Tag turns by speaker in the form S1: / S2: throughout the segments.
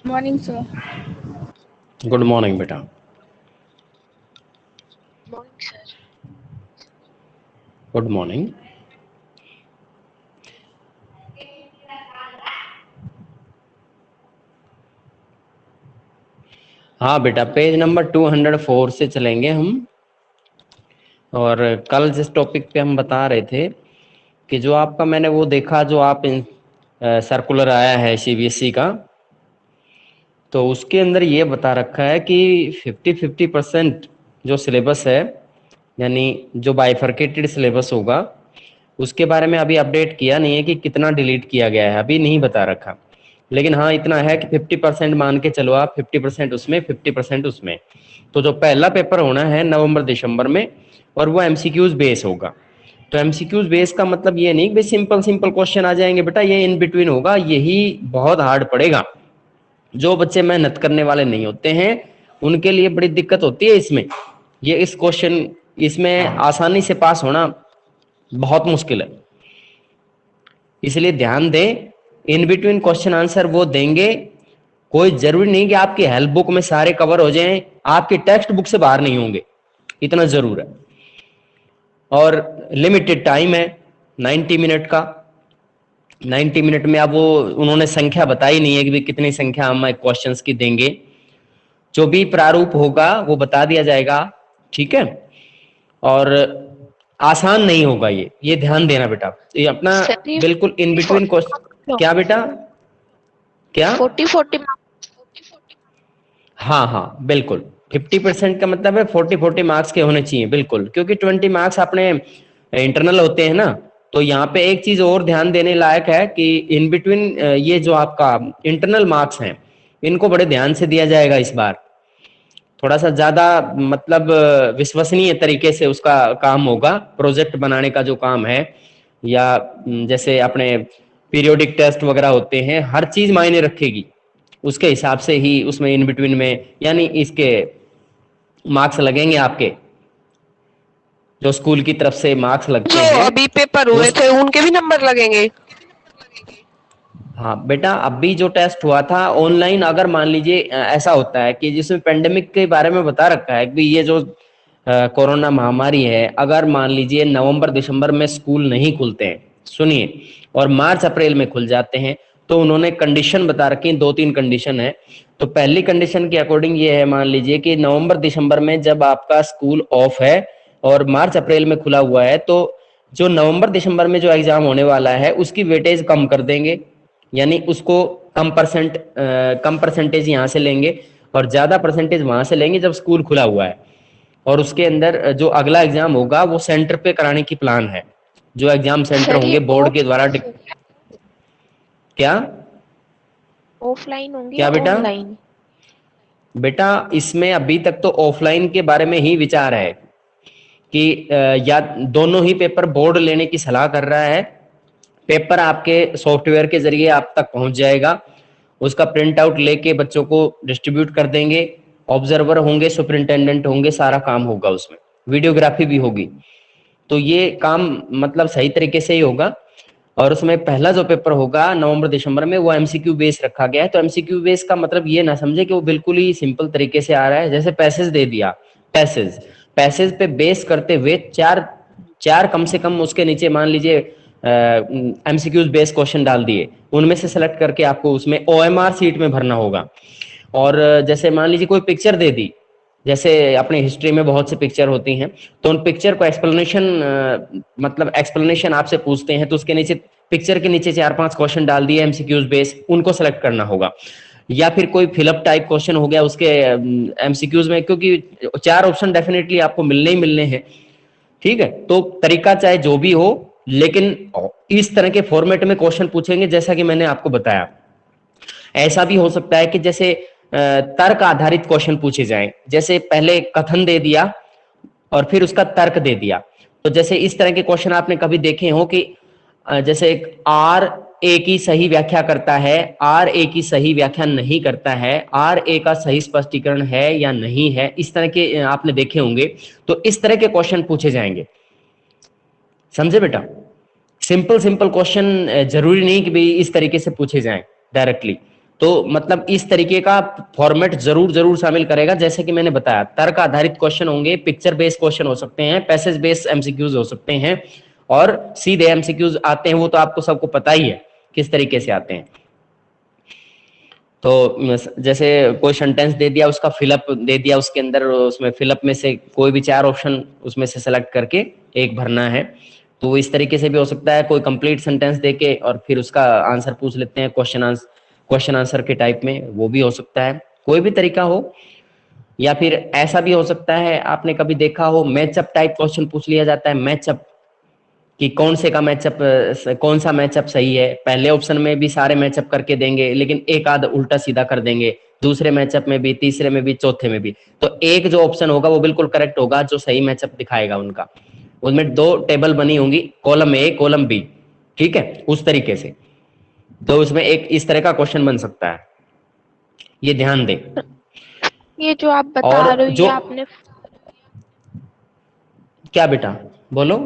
S1: Morning sir.
S2: Good morning बेटा।
S1: Morning sir.
S2: Good morning. हाँ बेटा, पेज नंबर 204 से चलेंगे हम। और कल जिस टॉपिक पे हम बता रहे थे कि जो आपका मैंने वो देखा, जो आप सर्कुलर आया है सीबीएसई का, तो उसके अंदर ये बता रखा है कि 50-50% जो सिलेबस है, यानी जो बाइफरकेटेड सिलेबस होगा, उसके बारे में अभी अपडेट किया नहीं है कि कितना डिलीट किया गया है, अभी नहीं बता रखा। लेकिन हाँ इतना है कि 50% मान के चलो आप, 50% उसमें 50% उसमें। तो जो पहला पेपर होना है नवंबर दिसंबर में, और वो एमसीक्यूज बेस होगा। तो एमसीक्यूज बेस का मतलब ये नहीं कि सिंपल सिंपल क्वेश्चन आ जाएंगे बेटा, ये इन बिटवीन होगा, यही बहुत हार्ड पड़ेगा। जो बच्चे मेहनत करने वाले नहीं होते हैं उनके लिए बड़ी दिक्कत होती है इसमें। ये इस क्वेश्चन इसमें आसानी से पास होना बहुत मुश्किल है, इसलिए ध्यान दें। इन बिटवीन क्वेश्चन आंसर वो देंगे। कोई जरूरी नहीं कि आपकी हेल्प बुक में सारे कवर हो जाएं, आपकी टेक्स्ट बुक से बाहर नहीं होंगे, इतना जरूर है। और लिमिटेड टाइम है 90 मिनट का। 90 मिनट में अब वो उन्होंने संख्या बताई नहीं है कि कितनी संख्या हम क्वेश्चंस की देंगे। जो भी प्रारूप होगा वो बता दिया जाएगा, ठीक है। और आसान नहीं होगा, ये ध्यान देना बेटा, ये अपना
S1: सर ये
S2: बिल्कुल इन बिटवीन क्वेश्चन। क्या बेटा? क्या?
S1: 40
S2: हाँ हाँ बिल्कुल, 50% का मतलब है 40-40 मार्क्स के होने चाहिए बिल्कुल, क्योंकि 20 मार्क्स अपने इंटरनल होते हैं ना। तो यहाँ पे एक चीज और ध्यान देने लायक है कि इन बिटवीन ये जो आपका इंटरनल मार्क्स हैं, इनको बड़े ध्यान से दिया जाएगा इस बार। थोड़ा सा ज्यादा मतलब विश्वसनीय तरीके से उसका काम होगा, प्रोजेक्ट बनाने का जो काम है, या जैसे अपने पीरियोडिक टेस्ट वगैरह होते हैं, हर चीज मायने रखेगी। उसके हिसाब से ही उसमें इन बिटवीन में, यानी इसके मार्क्स लगेंगे आपके, जो स्कूल की तरफ से मार्क्स लगते
S1: जो
S2: हैं
S1: अभी पेपर
S2: वो।
S1: हुए थे उनके भी नंबर लगेंगे।
S2: हाँ बेटा, अभी जो टेस्ट हुआ था ऑनलाइन, अगर मान लीजिए ऐसा होता है कि जिसमें पेंडेमिक के बारे में बता रखा है कि ये जो कोरोना महामारी है, अगर मान लीजिए नवंबर दिसंबर में स्कूल नहीं खुलते हैं, सुनिए, और मार्च अप्रैल में खुल जाते हैं, तो उन्होंने कंडीशन बता रखी है, 2-3 कंडीशन है। तो पहली कंडीशन के अकॉर्डिंग ये है, मान लीजिए कि नवंबर दिसंबर में जब आपका स्कूल ऑफ है और मार्च अप्रैल में खुला हुआ है, तो जो नवंबर दिसंबर में जो एग्जाम होने वाला है उसकी वेटेज कम कर देंगे, यानी उसको कम परसेंटेज यहाँ से लेंगे और ज्यादा परसेंटेज वहां से लेंगे जब स्कूल खुला हुआ है। और उसके अंदर जो अगला एग्जाम होगा वो सेंटर पे कराने की प्लान है, जो एग्जाम सेंटर
S1: सर ये
S2: होंगे बोर्ड के द्वारा क्या?
S1: ऑफलाइन होंगे या
S2: क्या बेटा?
S1: ऑनलाइन?
S2: बेटा इसमें अभी तक तो ऑफलाइन के बारे में ही विचार है कि या दोनों ही पेपर बोर्ड लेने की सलाह कर रहा है। पेपर आपके सॉफ्टवेयर के जरिए आप तक पहुंच जाएगा, उसका प्रिंट आउट लेके बच्चों को डिस्ट्रीब्यूट कर देंगे। ऑब्जर्वर होंगे, सुपरिंटेंडेंट होंगे, सारा काम होगा उसमें, वीडियोग्राफी भी होगी। तो ये काम मतलब सही तरीके से ही होगा। और उसमें पहला जो पेपर होगा नवंबर दिसंबर में, वो एमसीक्यू बेस रखा गया है। तो एमसीक्यू बेस का मतलब ये ना समझे कि वो बिल्कुल ही सिंपल तरीके से आ रहा है, जैसे पैसेज दे दिया, पैसेज पैसेज पे बेस करते हुए चार चार कम से कम उसके नीचे मान लीजिए एमसीक्यूज बेस क्वेश्चन डाल दिए, उनमें से सेलेक्ट करके आपको उसमें ओएमआर सीट में भरना होगा। और जैसे मान लीजिए कोई पिक्चर दे दी, जैसे अपने हिस्ट्री में बहुत सी पिक्चर होती हैं, तो उन पिक्चर को एक्सप्लेनेशन मतलब एक्सप्लेनेशन आपसे पूछते हैं, तो उसके नीचे पिक्चर के नीचे 4-5 क्वेश्चन डाल दिए एमसीक्यूज बेस, उनको सेलेक्ट करना होगा। या फिर कोई फिलअप टाइप क्वेश्चन हो गया उसके एमसीक्यूज में, क्योंकि 4 ऑप्शन डेफिनेटली आपको मिलने ही मिलने हैं, ठीक है। तो तरीका चाहे जो भी हो, लेकिन इस तरह के फॉर्मेट में क्वेश्चन पूछेंगे जैसा कि मैंने आपको बताया। ऐसा भी हो सकता है कि जैसे तर्क आधारित क्वेश्चन पूछे जाएं, जैसे पहले कथन दे दिया और फिर उसका तर्क दे दिया। तो जैसे इस तरह के क्वेश्चन आपने कभी देखे हो कि जैसे एक आर ए की सही व्याख्या करता है, आर ए की सही व्याख्या नहीं करता है, आर ए का सही स्पष्टीकरण है या नहीं है, इस तरह के आपने देखे होंगे। तो इस तरह के क्वेश्चन पूछे जाएंगे, समझे बेटा। सिंपल सिंपल क्वेश्चन जरूरी नहीं कि भाई इस तरीके से पूछे जाएं डायरेक्टली। तो मतलब इस तरीके का फॉर्मेट जरूर जरूर शामिल करेगा। जैसे कि मैंने बताया, तर्क आधारित क्वेश्चन होंगे, पिक्चर बेस्ड क्वेश्चन हो सकते हैं, पैसेज बेस्ड एमसीक्यूज हो सकते हैं, और सीधे एमसीक्यूज आते हैं, वो तो आपको सबको पता ही है किस तरीके से आते हैं। तो जैसे कोई सेंटेंस दे दिया, उसका फिलअप दे दिया, उसके अंदर उसमें फिलअप में से कोई भी 4 ऑप्शन उसमें से सेलेक्ट करके एक भरना है। तो वो इस तरीके से भी हो सकता है, कोई कंप्लीट सेंटेंस देके और फिर उसका आंसर पूछ लेते हैं क्वेश्चन आंसर के टाइप में, वो भी हो सकता है, कोई भी तरीका हो। या फिर ऐसा भी हो सकता है, आपने कभी देखा हो मैचअप टाइप क्वेश्चन पूछ लिया जाता है, मैचअप कि कौन से का मैचअप, कौन सा मैचअप सही है। पहले ऑप्शन में भी सारे मैचअप करके देंगे, लेकिन एक आध उल्टा सीधा कर देंगे, दूसरे मैचअप में भी, तीसरे में भी, चौथे में भी। तो एक जो ऑप्शन होगा वो बिल्कुल करेक्ट होगा, जो सही मैचअप दिखाएगा उनका। उसमें 2 टेबल बनी होंगी, कॉलम ए कॉलम बी, ठीक है, उस तरीके से। तो उसमें एक इस तरह का क्वेश्चन बन सकता है, ये ध्यान दें।
S1: ये जो आप बता
S2: और
S1: रहे हो,
S2: जो
S1: ये आपने
S2: क्या बेटा, बोलो।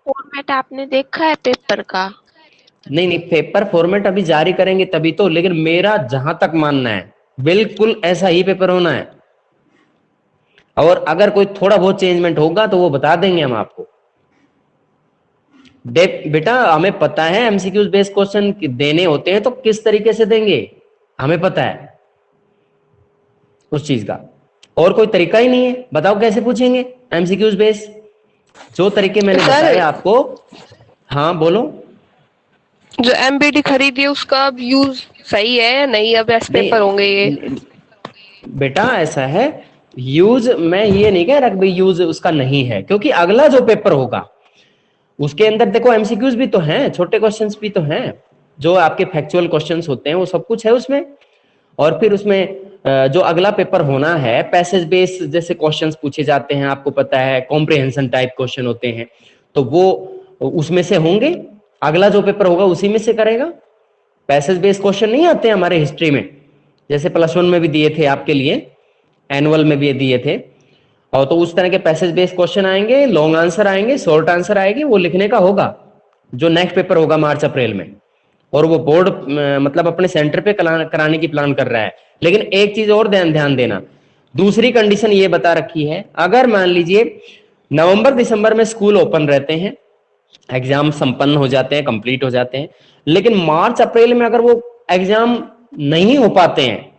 S1: फॉर्मेट आपने देखा है पेपर का?
S2: नहीं नहीं, पेपर फॉर्मेट अभी जारी करेंगे तभी तो, लेकिन मेरा जहां तक मानना है बिल्कुल ऐसा ही पेपर होना है। और अगर कोई थोड़ा बहुत चेंजमेंट होगा तो वो बता देंगे हम आपको। बेटा हमें पता है एमसीक्यूज बेस्ड क्वेश्चन देने होते हैं, तो किस तरीके से देंगे हमें पता है उस चीज का। और कोई तरीका ही नहीं है, बताओ कैसे पूछेंगे एमसीक्यूज बेस्ड, जो तरीके मैंने बताए
S1: सर,
S2: आपको। हाँ बोलो।
S1: जो एमबीडी खरीदी है उसका अब यूज सही है या नहीं? अब ऐसे पेपर होंगे ये।
S2: नहीं बेटा, ऐसा है, यूज मैं ये नहीं कह रहा कि भाई यूज उसका नहीं है, क्योंकि अगला जो पेपर होगा उसके अंदर देखो एमसीक्यूज भी तो हैं, छोटे क्वेश्चंस भी तो हैं, जो आपके फैक्चुअल क्वेश्चंस होते हैं वो सब कुछ है उसमें। और फिर उसमें जो अगला पेपर होना है, पैसेज बेस्ड जैसे क्वेश्चंस पूछे जाते हैं, आपको पता है कॉम्प्रिहेंशन टाइप क्वेश्चन होते हैं, तो वो उसमें से होंगे। अगला जो पेपर होगा उसी में से करेगा। पैसेज बेस्ड क्वेश्चन नहीं आते हैं हमारे हिस्ट्री में, जैसे +1 में भी दिए थे आपके लिए, एनुअल में भी दिए थे। और तो उस तरह के पैसेज बेस्ड क्वेश्चन आएंगे, लॉन्ग आंसर आएंगे, शॉर्ट आंसर आएगी, वो लिखने का होगा जो नेक्स्ट पेपर होगा मार्च अप्रैल में। और वो बोर्ड मतलब अपने सेंटर पे कराने की प्लान कर रहा है। लेकिन एक चीज और ध्यान देना, दूसरी कंडीशन ये बता रखी है, अगर मान लीजिए नवंबर दिसंबर में स्कूल ओपन रहते हैं, एग्जाम संपन्न हो जाते हैं, कंप्लीट हो जाते हैं, लेकिन मार्च अप्रैल में अगर वो एग्जाम नहीं हो पाते हैं,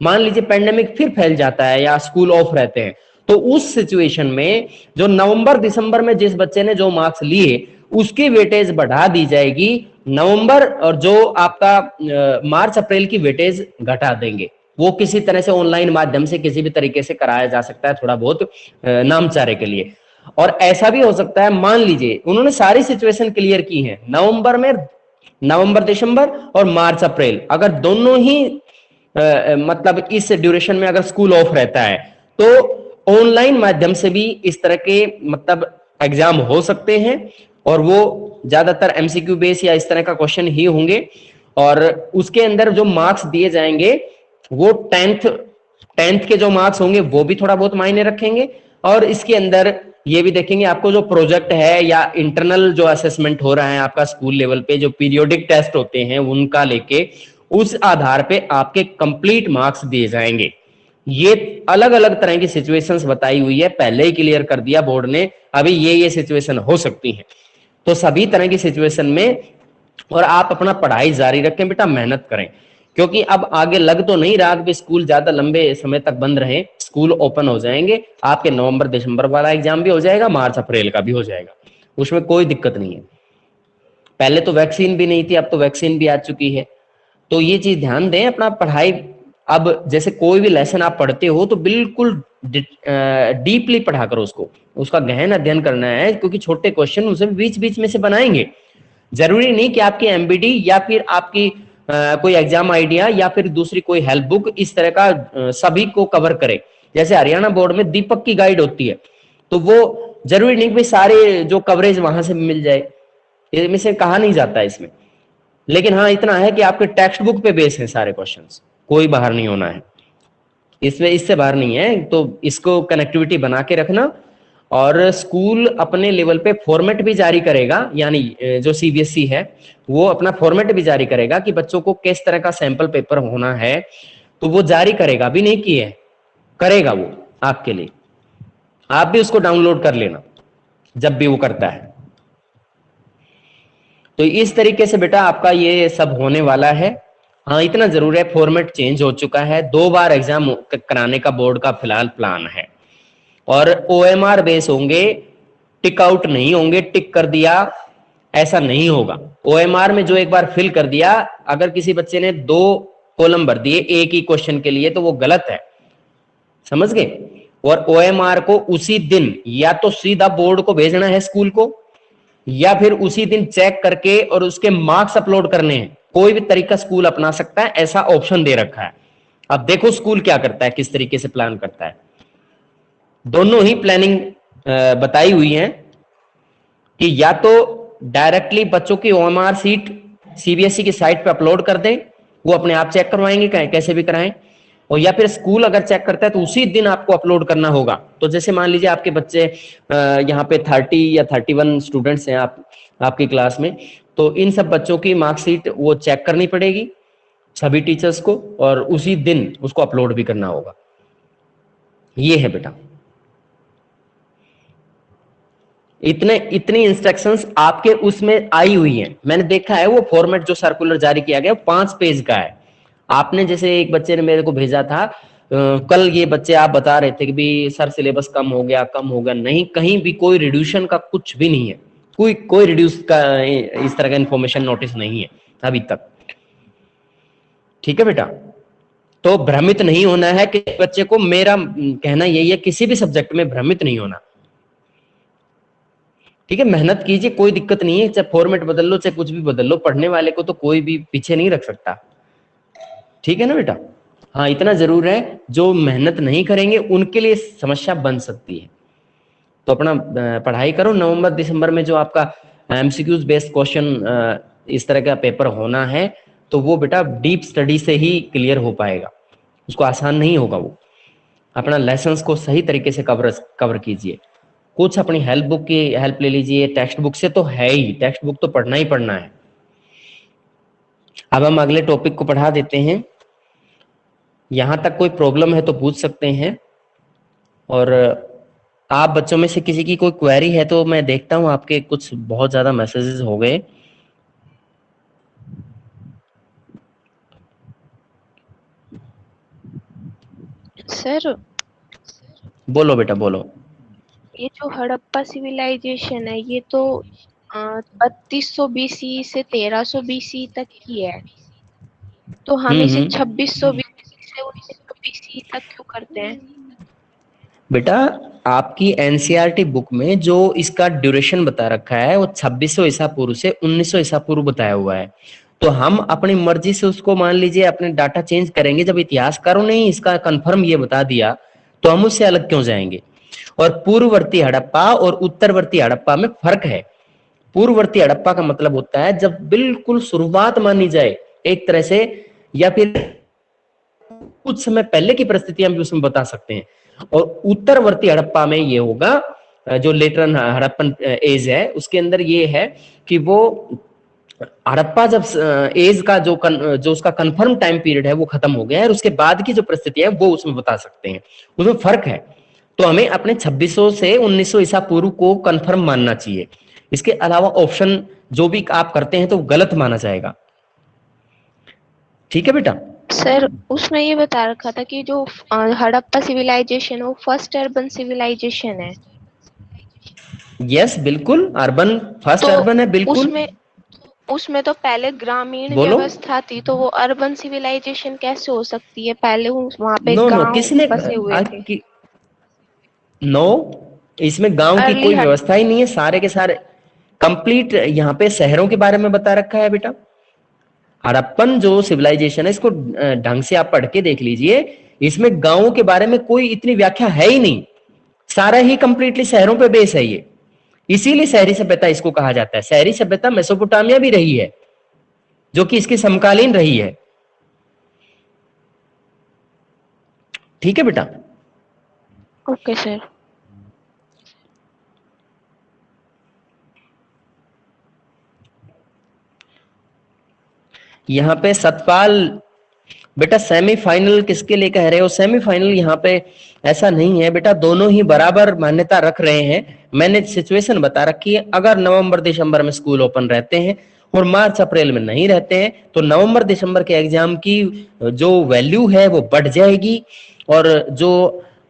S2: मान लीजिए पेंडेमिक फिर फैल जाता है या स्कूल ऑफ रहते हैं, तो उस सिचुएशन में जो नवंबर दिसंबर में जिस बच्चे ने जो मार्क्स लिए उसकी वेटेज बढ़ा दी जाएगी नवंबर, और जो आपका मार्च अप्रैल की वेटेज घटा देंगे। वो किसी तरह से ऑनलाइन माध्यम से किसी भी तरीके से कराया जा सकता है, थोड़ा बहुत नामचारे के लिए। और ऐसा भी हो सकता है, मान लीजिए उन्होंने सारी सिचुएशन क्लियर की है, नवंबर में, नवंबर दिसंबर और मार्च अप्रैल, अगर दोनों ही मतलब इस ड्यूरेशन में अगर स्कूल ऑफ रहता है, तो ऑनलाइन माध्यम से भी इस तरह के मतलब एग्जाम हो सकते हैं, और वो ज्यादातर एमसीक्यू बेस या इस तरह का क्वेश्चन ही होंगे। और उसके अंदर जो मार्क्स दिए जाएंगे वो टेंथ के जो मार्क्स होंगे वो भी थोड़ा बहुत मायने रखेंगे। और इसके अंदर ये भी देखेंगे आपको जो प्रोजेक्ट है या इंटरनल जो असेसमेंट हो रहा है आपका स्कूल लेवल पे, जो पीरियोडिक टेस्ट होते हैं उनका लेके, उस आधार पे आपके कंप्लीट मार्क्स दिए जाएंगे। ये अलग अलग तरह की सिचुएशंस बताई हुई है, पहले ही क्लियर कर दिया बोर्ड ने, अभी ये सिचुएशन हो सकती है। तो सभी तरह की सिचुएशन में, और आप अपना पढ़ाई जारी रखें बेटा, मेहनत करें, क्योंकि अब आगे लग तो नहीं रहा कि स्कूल ज्यादा लंबे समय तक बंद रहे, स्कूल ओपन हो जाएंगे, आपके नवंबर दिसंबर वाला एग्जाम भी हो जाएगा, मार्च अप्रैल का भी हो जाएगा, उसमें कोई दिक्कत नहीं है। पहले तो वैक्सीन भी नहीं थी, अब तो वैक्सीन भी आ चुकी है। तो ये चीज ध्यान दें, अपना पढ़ाई, अब जैसे कोई भी लेसन आप पढ़ते हो तो बिल्कुल डीपली पढ़ा करो उसको, उसका गहन अध्ययन करना है, क्योंकि छोटे क्वेश्चन उसे बीच बीच में से बनाएंगे। जरूरी नहीं कि आपकी एमबीडी या फिर आपकी कोई एग्जाम आइडिया या फिर दूसरी कोई हेल्प बुक इस तरह का सभी को कवर करे। जैसे हरियाणा बोर्ड में दीपक की गाइड होती है, तो वो जरूरी नहीं कि सारे जो कवरेज वहां से मिल जाए, इसमें से कहा नहीं जाता है इसमें। लेकिन हाँ इतना है कि आपके टेक्स्ट बुक पे बेस है सारे क्वेश्चंस, कोई बाहर नहीं होना है इसमें, इससे बाहर नहीं है। तो इसको कनेक्टिविटी बना के रखना, और स्कूल अपने लेवल पे फॉर्मेट भी जारी करेगा, यानी जो सीबीएसई है वो अपना फॉर्मेट भी जारी करेगा कि बच्चों को किस तरह का सैंपल पेपर होना है, तो वो जारी करेगा, अभी नहीं किए, करेगा वो आपके लिए। आप भी उसको डाउनलोड कर लेना जब भी वो करता है। तो इस तरीके से बेटा आपका ये सब होने वाला है। हाँ, इतना जरूर है, फॉर्मेट चेंज हो चुका है, 2 बार एग्जाम कराने का बोर्ड का फिलहाल प्लान है, और ओएमआर बेस होंगे, टिक आउट नहीं होंगे, टिक कर दिया ऐसा नहीं होगा। ओएमआर में जो एक बार फिल कर दिया, अगर किसी बच्चे ने 2 कॉलम भर दिए एक ही क्वेश्चन के लिए तो वो गलत है, समझ गए। और ओएमआर को उसी दिन या तो सीधा बोर्ड को भेजना है स्कूल को, या फिर उसी दिन चेक करके और उसके मार्क्स अपलोड करने हैं। कोई भी तरीका स्कूल अपना सकता है, ऐसा ऑप्शन दे रखा है। अब देखो स्कूल क्या करता है, किस तरीके से प्लान करता है। दोनों ही प्लानिंग बताई हुई है कि या तो डायरेक्टली बच्चों की ओएमआर सीट सीबीएसई की साइट पे अपलोड कर दें, वो अपने आप चेक करवाएंगे, कैसे भी कराएं, और या फिर स्कूल अगर चेक करता है तो उसी दिन आपको अपलोड करना होगा। तो जैसे मान लीजिए आपके बच्चे यहाँ पे 30 या 31 स्टूडेंट्स हैं आपकी क्लास में, तो इन सब बच्चों की मार्कशीट वो चेक करनी पड़ेगी सभी टीचर्स को, और उसी दिन उसको अपलोड भी करना होगा। ये है बेटा, इतनी इंस्ट्रक्शंस आपके उसमें आई हुई हैं। मैंने देखा है वो फॉर्मेट जो सर्कुलर जारी किया गया 5 पेज का है। आपने जैसे एक बच्चे ने मेरे को भेजा था कल, ये बच्चे आप बता रहे थे कि भी सर सिलेबस कम हो गया, कम हो गया, नहीं, कहीं भी कोई रिड्यूशन का कुछ भी नहीं है, कोई रिड्यूस का इस तरह का इंफॉर्मेशन नोटिस नहीं है अभी तक। ठीक है बेटा, तो भ्रमित नहीं होना है कि बच्चे को, मेरा कहना यही है किसी भी सब्जेक्ट में भ्रमित नहीं होना। ठीक है, मेहनत कीजिए, कोई दिक्कत नहीं है, चाहे फॉर्मेट बदल लो चाहे कुछ भी बदल लो, पढ़ने वाले को तो कोई भी पीछे नहीं रख सकता। ठीक है ना बेटा। हाँ, इतना जरूर है, जो मेहनत नहीं करेंगे उनके लिए समस्या बन सकती है। तो अपना पढ़ाई करो। नवंबर दिसंबर में जो आपका एमसीक्यूज बेस्ड क्वेश्चन इस तरह का पेपर होना है, तो वो बेटा डीप स्टडी से ही क्लियर हो पाएगा, उसको आसान नहीं होगा। वो अपना लेसन्स को सही तरीके से कवर कीजिए। कुछ अपनी हेल्प बुक की हेल्प ले लीजिए, टेक्स्ट बुक से तो है ही, टेक्स्ट बुक तो पढ़ना ही पढ़ना है। अब हम अगले टॉपिक को पढ़ा देते हैं। यहां तक कोई प्रॉब्लम है तो पूछ सकते हैं, और आप बच्चों में से किसी की कोई क्वेरी है तो मैं देखता हूं, आपके कुछ बहुत ज्यादा मैसेजेस हो गए।
S1: सर,
S2: बोलो बेटा बोलो।
S1: ये जो हड़प्पा सिविलाइजेशन है, ये तो 3200 बीसी से 1300 बीसी तक की है, तो हम इसे
S2: हम्म।
S1: 2600 बीसी से 1900 बीसी तक क्यों करते हैं?
S2: बेटा आपकी एनसीईआरटी बुक में जो इसका ड्यूरेशन बता रखा है वो 2600 ईसा पूर्व से 1900 ईसा पूर्व बताया हुआ है। तो हम अपनी मर्जी से उसको, मान लीजिए, अपने डाटा चेंज करेंगे। जब इतिहासकारों ने इसका कंफर्म ये बता दिया तो हम उससे अलग क्यों जाएंगे। और पूर्ववर्ती हड़प्पा और उत्तरवर्ती हड़प्पा में फर्क है। पूर्ववर्ती हड़प्पा का मतलब होता है जब बिल्कुल शुरुआत मानी जाए एक तरह से, या फिर कुछ समय पहले की परिस्थितियां भी उसमें बता सकते हैं। और उत्तरवर्ती हड़प्पा में ये होगा, जो लेटर हड़प्पन एज है उसके अंदर ये है कि वो हड़प्पा जब एज का जो उसका कंफर्म टाइम पीरियड है वो खत्म हो गया है, और उसके बाद की जो परिस्थिति है वो उसमें बता सकते हैं। उसमें फर्क है। तो हमें अपने 2600 से 1900 ईसा पूर्व को कंफर्म मानना चाहिए। इसके अलावा ऑप्शन जो भी आप करते हैं तो गलत माना जाएगा। ठीक है बेटा।
S1: सर, उसमें ये बता रखा था कि जो हड़प्पा सिविलाइजेशन है वो फर्स्ट अर्बन सिविलाइजेशन है,
S2: यस बिल्कुल, अर्बन, फर्स्ट
S1: तो
S2: अर्बन है बिल्कुल।
S1: उसमें उसमें तो पहले ग्रामीण
S2: बोलो।
S1: व्यवस्था थी, तो वो अर्बन सिविलाइजेशन कैसे हो सकती है? पहले वहां पे
S2: नो नो,
S1: गांव
S2: किसने
S1: बसे हुए थे।
S2: नो, इसमें गांव की
S1: अर्ली
S2: कोई व्यवस्था ही नहीं है, सारे के सारे कंप्लीट यहाँ पे शहरों के बारे में बता रखा है बेटा। हड़प्पन जो सिविलाइजेशन है इसको ढंग से आप पढ़ के देख लीजिए, इसमें गांवों के बारे में कोई इतनी व्याख्या है ही नहीं, सारा ही कंप्लीटली शहरों पे बेस है ये। इसीलिए शहरी सभ्यता इसको कहा जाता है। शहरी सभ्यता मेसोपोटामिया भी रही है, जो कि इसकी समकालीन रही है। ठीक है बेटा।
S1: Okay sir.
S2: यहाँ पे सतपाल बेटा सेमीफाइनल किसके लिए कह रहे हो? सेमीफाइनल यहाँ पे ऐसा नहीं है बेटा, दोनों ही बराबर मान्यता रख रहे हैं। मैंने सिचुएशन बता रखी है, अगर नवंबर दिसंबर में स्कूल ओपन रहते हैं और मार्च अप्रैल में नहीं रहते हैं तो नवंबर दिसंबर के एग्जाम की जो वैल्यू है वो बढ़ जाएगी। और जो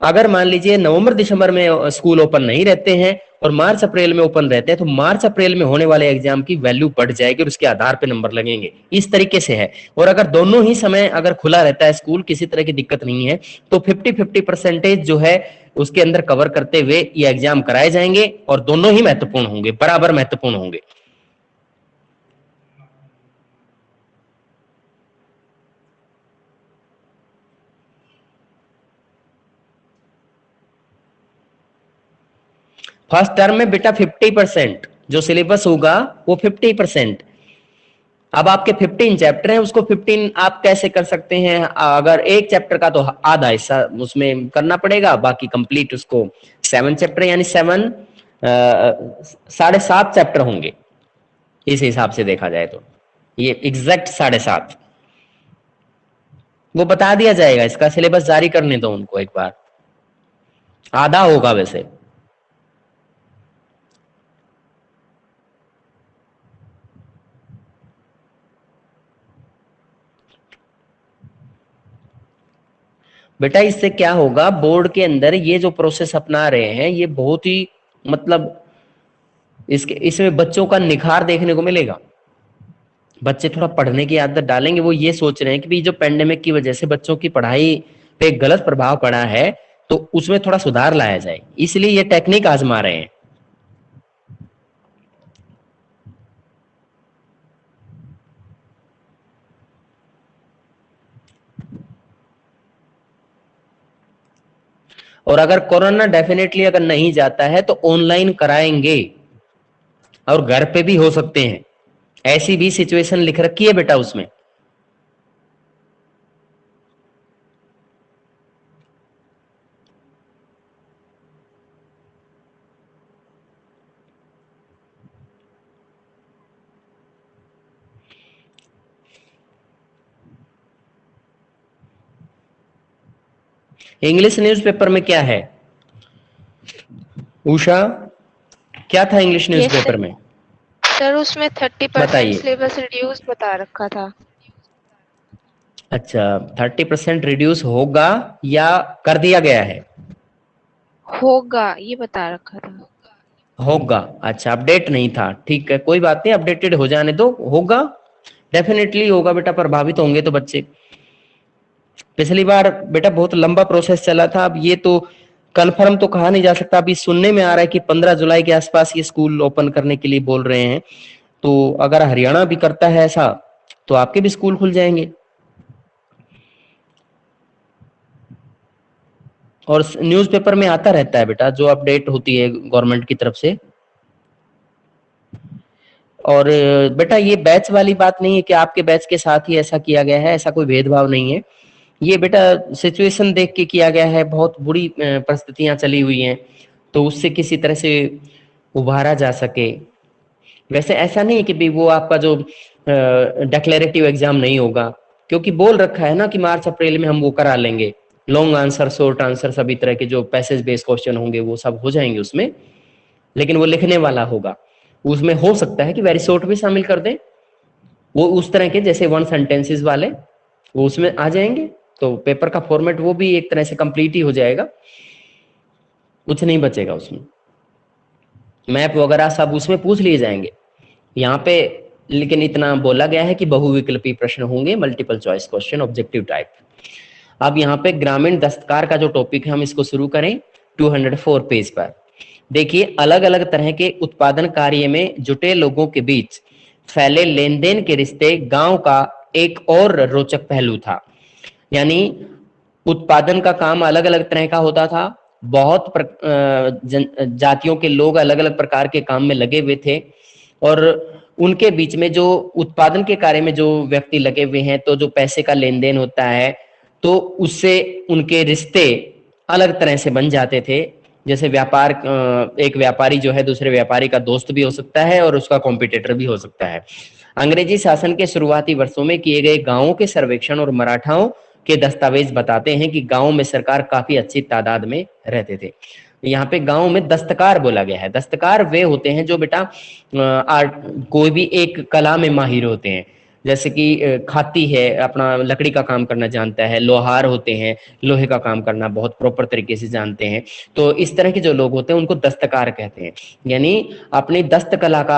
S2: अगर मान लीजिए नवंबर दिसंबर में स्कूल ओपन नहीं रहते हैं और मार्च अप्रैल में ओपन रहते हैं तो मार्च अप्रैल में होने वाले एग्जाम की वैल्यू बढ़ जाएगी और उसके आधार पे नंबर लगेंगे। इस तरीके से है। और अगर दोनों ही समय अगर खुला रहता है स्कूल, किसी तरह की दिक्कत नहीं है, तो 50-50% जो है उसके अंदर कवर करते हुए ये एग्जाम कराए जाएंगे और दोनों ही महत्वपूर्ण होंगे, बराबर महत्वपूर्ण होंगे। फर्स्ट टर्म में बेटा 50% जो सिलेबस होगा वो 50%। अब आपके 15 चैप्टर हैं, उसको 15 आप कैसे कर सकते हैं? अगर एक चैप्टर का तो आधा हिस्सा उसमें करना पड़ेगा, बाकी कंप्लीट उसको 7 चैप्टर यानी 7 7.5 चैप्टर होंगे इस हिसाब से देखा जाए तो। ये एग्जैक्ट 7.5 वो बता दिया जाएगा, इसका सिलेबस जारी करने दो उनको एक बार। आधा होगा वैसे। बेटा इससे क्या होगा, बोर्ड के अंदर ये जो प्रोसेस अपना रहे हैं ये बहुत ही मतलब इसके इसमें बच्चों का निखार देखने को मिलेगा। बच्चे थोड़ा पढ़ने की आदत डालेंगे। वो ये सोच रहे हैं कि जो पेंडेमिक की वजह से बच्चों की पढ़ाई पे गलत प्रभाव पड़ा है तो उसमें थोड़ा सुधार लाया जाए, इसलिए ये टेक्निक आजमा रहे हैं। और अगर कोरोना डेफिनेटली अगर नहीं जाता है तो ऑनलाइन कराएंगे और घर पे भी हो सकते हैं, ऐसी भी सिचुएशन लिख रखी है बेटा उसमें। इंग्लिश न्यूज़पेपर में क्या है उषा? क्या था इंग्लिश न्यूज़पेपर में?
S1: सर उसमें 30% सिलेबस रिड्यूस बता रखा था।
S2: अच्छा, 30% रिड्यूस होगा या कर दिया गया है?
S1: होगा ये बता रखा था।
S2: होगा, अच्छा अपडेट नहीं था, ठीक है कोई बात नहीं, अपडेटेड हो जाने दो। होगा, डेफिनेटली होगा बेटा, प्रभावित होंगे तो बच्चे। पिछली बार बेटा बहुत लंबा प्रोसेस चला था, अब ये तो कंफर्म तो कहा नहीं जा सकता। अभी सुनने में आ रहा है कि 15 जुलाई के आसपास ये स्कूल ओपन करने के लिए बोल रहे हैं। तो अगर हरियाणा भी करता है ऐसा तो आपके भी स्कूल खुल जाएंगे। और न्यूज़पेपर में आता रहता है बेटा जो अपडेट होती है गवर्नमेंट की तरफ से। और बेटा ये बैच वाली बात नहीं है कि आपके बैच के साथ ही ऐसा किया गया है, ऐसा कोई भेदभाव नहीं है। ये बेटा सिचुएशन देख के किया गया है, बहुत बुरी परिस्थितियां चली हुई हैं तो उससे किसी तरह से उभारा जा सके। वैसे ऐसा नहीं है कि भी वो आपका जो डिक्लेरेटिव एग्जाम नहीं होगा, क्योंकि बोल रखा है ना कि मार्च अप्रैल में हम वो करा लेंगे। लॉन्ग आंसर, शॉर्ट आंसर, सभी तरह के जो पैसेज बेस्ड क्वेश्चन होंगे वो सब हो जाएंगे उसमें, लेकिन वो लिखने वाला होगा। उसमें हो सकता है कि वेरी शॉर्ट भी शामिल कर दें, वो उस तरह के जैसे 1 सेंटेंसेस वाले वो उसमें आ जाएंगे, तो पेपर का फॉर्मेट वो भी एक तरह से कंप्लीट ही हो जाएगा, कुछ नहीं बचेगा उसमें। मैप वगैरह सब उसमें पूछ लिए जाएंगे यहाँ पे। लेकिन इतना बोला गया है कि बहुविकल्पी प्रश्न होंगे, multiple choice question, objective type. अब यहाँ पे ग्रामीण दस्तकार का जो टॉपिक है हम इसको शुरू करें 204 पेज पर। देखिए, अलग अलग तरह के उत्पादन कार्य में जुटे लोगों के बीच फैले लेन देन के रिश्ते गांव का एक और रोचक पहलू था। यानी उत्पादन का काम अलग अलग तरह का होता था, बहुत जातियों के लोग अलग अलग प्रकार के काम में लगे हुए थे और उनके बीच में जो उत्पादन के कार्य में जो व्यक्ति लगे हुए हैं तो जो पैसे का लेन देन होता है तो उससे उनके रिश्ते अलग तरह से बन जाते थे। जैसे व्यापार, एक व्यापारी जो है दूसरे व्यापारी का दोस्त भी हो सकता है और उसका कॉम्पिटिटर भी हो सकता है। अंग्रेजी शासन के शुरुआती वर्षों में किए गए गांवों के सर्वेक्षण और मराठाओं के दस्तावेज बताते हैं कि गांव में सरकार काफी अच्छी तादाद में रहते थे। यहाँ पे गांव में दस्तकार बोला गया है। दस्तकार वे होते हैं जो बेटा आर्ट, कोई भी एक कला में माहिर होते हैं। जैसे कि खाती है, अपना लकड़ी का काम करना जानता है। लोहार होते हैं, लोहे का काम करना बहुत प्रॉपर तरीके से जानते हैं। तो इस तरह के जो लोग होते हैं उनको दस्तकार कहते हैं। यानी अपनी दस्तकला का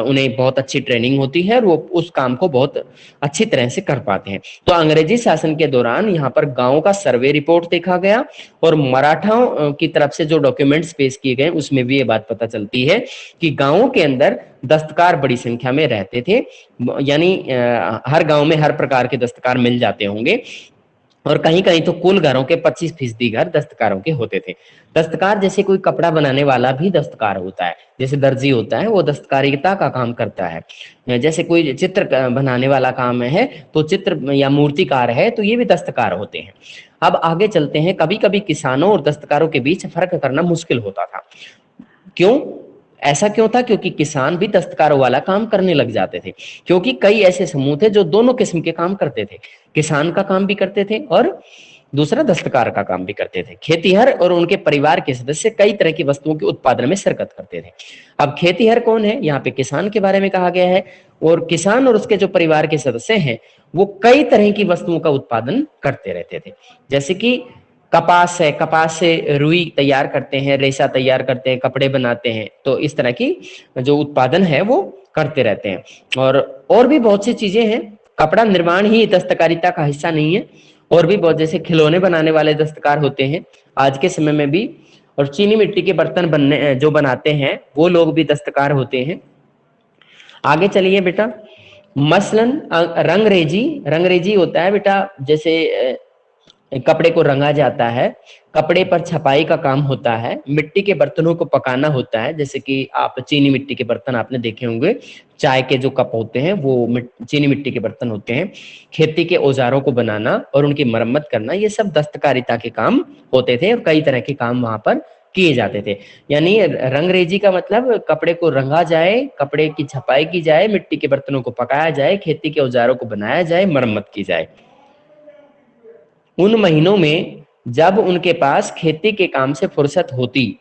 S2: उन्हें बहुत अच्छी ट्रेनिंग होती है और वो उस काम को बहुत अच्छी तरह से कर पाते हैं। तो अंग्रेजी शासन के दौरान यहाँ पर गांव का सर्वे रिपोर्ट देखा गया और मराठाओं की तरफ से जो डॉक्यूमेंट्स पेश किए गए उसमें भी ये बात पता चलती है कि गांवों के अंदर दस्तकार बड़ी संख्या में रहते थे। यानी हर गांव में हर प्रकार के दस्तकार मिल जाते होंगे और कहीं कहीं तो कुल घरों के 25% घर दस्तकारों के होते थे। दस्तकार जैसे कोई कपड़ा बनाने वाला भी दस्तकार होता है, जैसे दर्जी होता है वो दस्तकारिता का काम करता है। जैसे कोई चित्र बनाने वाला काम है तो चित्र या मूर्तिकार है तो ये भी दस्तकार होते हैं। अब आगे चलते हैं। कभी कभी किसानों और दस्तकारों के बीच फर्क करना मुश्किल होता था। क्यों? ऐसा क्यों था? क्योंकि किसान भी दस्तकारों वाला काम करने लग जाते थे, क्योंकि कई ऐसे समूह थे जो दोनों किस्म के काम करते थे। किसान का काम भी करते थे और दूसरा दस्तकार का काम भी करते थे। खेतीहर और उनके परिवार के सदस्य कई तरह की वस्तुओं के उत्पादन में शिरकत करते थे। अब खेतीहर कौन है? यहाँ पे किसान के बारे में कहा गया है। और किसान और उसके जो परिवार के सदस्य हैं वो कई तरह की वस्तुओं का उत्पादन करते रहते थे। जैसे कि कपास है, कपास से रुई तैयार करते हैं, रेशा तैयार करते हैं, कपड़े बनाते हैं। तो इस तरह की जो उत्पादन है वो करते रहते हैं। और भी बहुत सी चीजें हैं। कपड़ा निर्माण ही दस्तकारिता का हिस्सा नहीं है, और भी बहुत, जैसे खिलौने बनाने वाले दस्तकार होते हैं आज के समय में भी। और चीनी मिट्टी के बर्तन बनने जो बनाते हैं वो लोग भी दस्तकार होते हैं। आगे चलिए बेटा। मसलन रंगरेजी, रंगरेजी होता है बेटा जैसे कपड़े को रंगा जाता है, कपड़े पर छपाई का काम होता है, मिट्टी के बर्तनों को पकाना होता है। जैसे कि आप चीनी मिट्टी के बर्तन आपने देखे होंगे, चाय के जो कप होते हैं वो चीनी मिट्टी के बर्तन होते हैं। खेती के औजारों को बनाना और उनकी मरम्मत करना, ये सब दस्तकारिता के काम होते थे और कई तरह के काम वहां पर किए जाते थे। यानी रंगरेजी का मतलब कपड़े को रंगा जाए, कपड़े की छपाई की जाए, मिट्टी के बर्तनों को पकाया जाए, खेती के औजारों को बनाया जाए, मरम्मत की जाए। उन महीनों में जब उनके पास खेती के काम से फुर्सत होती,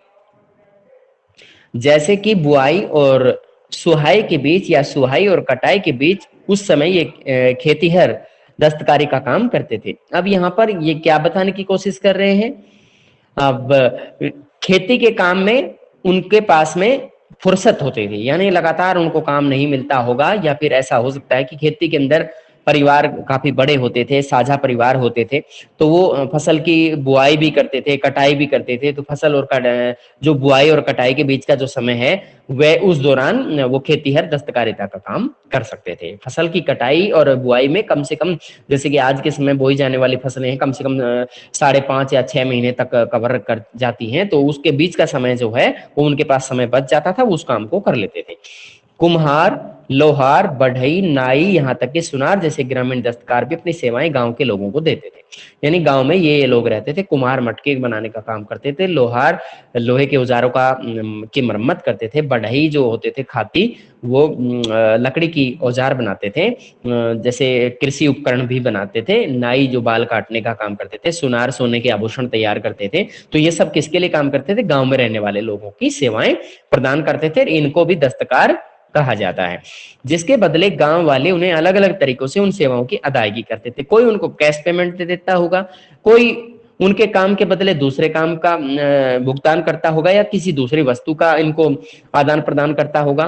S2: जैसे कि बुआई और सुहाई के बीच या सुहाई और कटाई के बीच, उस समय ये खेतीहर दस्तकारी का काम करते थे। अब यहाँ पर ये क्या बताने की कोशिश कर रहे हैं? अब खेती के काम में उनके पास में फुर्सत होती थी, यानी लगातार उनको काम नहीं मिलता होगा, या फिर ऐसा हो सकता है कि खेती के अंदर परिवार काफी बड़े होते थे, साझा परिवार होते थे, तो वो फसल की बुआई भी करते थे, कटाई भी करते थे। तो फसल और जो बुआई और कटाई के बीच का जो समय है वह उस दौरान वो खेतीहर दस्तकारिता का काम कर सकते थे। फसल की कटाई और बुआई में कम से कम, जैसे कि आज के समय बोई जाने वाली फसलें हैं, कम से कम 5.5 या 6 महीने तक कवर कर जाती हैं, तो उसके बीच का समय जो है वो उनके पास समय बच जाता था, वो उस काम को कर लेते थे। कुम्हार, लोहार, बढ़ई, नाई, यहाँ तक कि सुनार जैसे ग्रामीण दस्तकार भी अपनी सेवाएं गांव के लोगों को देते थे। यानी गांव में ये लोग रहते थे। कुम्हार मटके बनाने का काम करते थे, लोहार लोहे के औजारों का की मरम्मत करते थे, बढ़ई जो होते थे खाती, वो लकड़ी की औजार बनाते थे, जैसे कृषि उपकरण भी बनाते थे, नाई जो बाल काटने का काम करते थे, सुनार सोने के आभूषण तैयार करते थे। तो ये सब किसके लिए काम करते थे? गांव में रहने वाले लोगों की सेवाएं प्रदान करते थे। इनको भी दस्तकार कहा जाता है, जिसके बदले गांव वाले उन्हें अलग अलग तरीकों से उन सेवाओं की अदायगी करते थे। कोई उनको कैश पेमेंट दे देता होगा, कोई उनके काम के बदले दूसरे काम का भुगतान करता होगा, या किसी दूसरी वस्तु का इनको आदान प्रदान करता होगा।